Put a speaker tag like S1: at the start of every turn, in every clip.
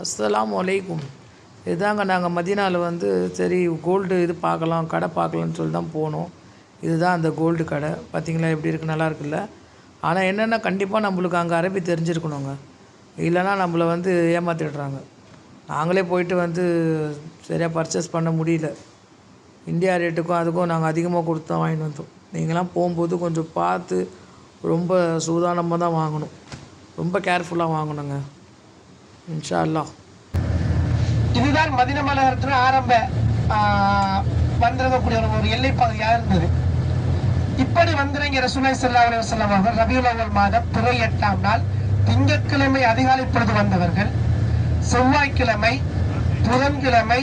S1: அஸ்ஸலாமு அலைக்கும். இதுதாங்க நாங்கள் மதீனாவில் வந்து சரி கோல்டு இது பார்க்கலாம், கடை பார்க்கலான்னு சொல்லி தான் போனோம். இதுதான் அந்த கோல்டு கடை. பார்த்தீங்களா எப்படி இருக்குது, நல்லா இருக்குல்ல. ஆனால் என்னென்னா கண்டிப்பாக நம்மளுக்கு அங்கே அரபி தெரிஞ்சிருக்கணுங்க, இல்லைனா நம்மளை வந்து ஏமாற்றிடுறாங்க. நாங்களே போயிட்டு வந்து சரியாக பர்ச்சேஸ் பண்ண முடியல. இந்தியா ரேட்டுக்கும் அதுக்கும் நாங்கள் அதிகமாக கொடுத்து தான் வாங்கிட்டு வந்தோம். நீங்களாம் போகும்போது கொஞ்சம் பார்த்து ரொம்ப சூதானமாக தான் வாங்கணும், ரொம்ப கேர்ஃபுல்லாக வாங்கணுங்க இன்ஷா அல்லாஹ்.
S2: இதுதான் மதீனா மாநகரத்தில் ஆரம்ப வந்திருக்கக்கூடிய ஒரு எல்லை பகுதியாக இருந்தது. இப்படி வந்திறங்கிய ரசூலுல்லாஹி ஸல்லல்லாஹு அலைஹி வஸல்லம் அவர்கள் ரபியுல் அவ்வல் மாதம் பிறை 8ஆம் நாள் திங்கட்கிழமை அதிகாலை பொழுது வந்தவர்கள் செவ்வாய்க்கிழமை, புதன்கிழமை,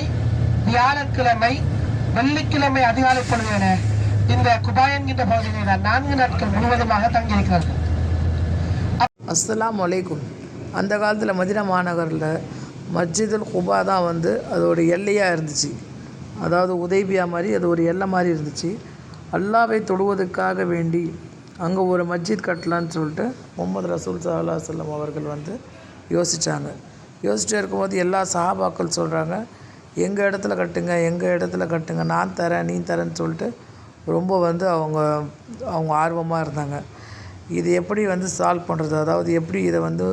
S2: வியாழக்கிழமை, வெள்ளிக்கிழமை அதிகாலை பொழுது என இந்த குபா என்கின்ற பகுதியில் 4 நாட்கள் முழுவதுமாக தங்கியிருக்கிறார்கள்.
S1: அஸ்ஸலாமு அலைக்கும். அந்த காலத்தில் மதீனா மாநகரில் மஸ்ஜிதுல் குபா தான் வந்து அதோட எல்லையாக இருந்துச்சு. அதாவது உதைபியா மாதிரி அது ஒரு எல்லை மாதிரி இருந்துச்சு. அல்லாவை தொடுவதற்காக வேண்டி அங்கே ஒரு மஸ்ஜித் கட்டலான்னு சொல்லிட்டு முஹம்மது ரசூல் ஸல்லல்லாஹு அலைஹி வஸல்லம் அவர்கள் வந்து யோசித்தாங்க. யோசிச்சுட்டு இருக்கும்போது எல்லா சஹாபாக்கள் சொல்கிறாங்க, எங்கள் இடத்துல கட்டுங்க, எங்கள் இடத்துல கட்டுங்க, நான் தரேன், நீ தரேன்னு சொல்லிட்டு ரொம்ப வந்து அவங்க ஆர்வமாக இருந்தாங்க. இது எப்படி வந்து சால்வ் பண்ணுறது, அதாவது எப்படி இதை வந்து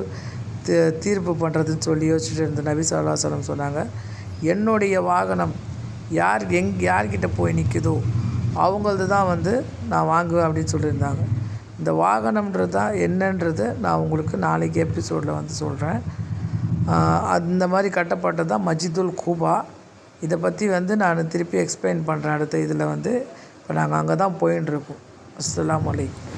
S1: தீர்ப்பு பண்ணுறதுன்னு சொல்லி யோசிச்சுட்டு இருந்த நபி ஸல்லல்லாஹு அலைஹி வஸல்லம் சொன்னாங்க, என்னுடைய வாகனம் யார்கிட்ட போய் நிற்குதோ அவங்களது தான் வந்து நான் வாங்குவேன் அப்படின்னு சொல்லியிருந்தாங்க. இந்த வாகனம்ன்றது தான் என்னன்றது நான் உங்களுக்கு நாளைக்கு எபிசோடில் வந்து சொல்கிறேன். அந்த மாதிரி கட்டப்பட்டது தான் மஸ்ஜிதுல் குபா. இதை பற்றி வந்து நான் திருப்பி எக்ஸ்பிளைன் பண்ணுறேன் அடுத்த இதில் வந்து. இப்போ நாங்கள் அங்கே தான் போயின்னு இருக்கோம். அஸ்ஸலாமு அலைக்கும்.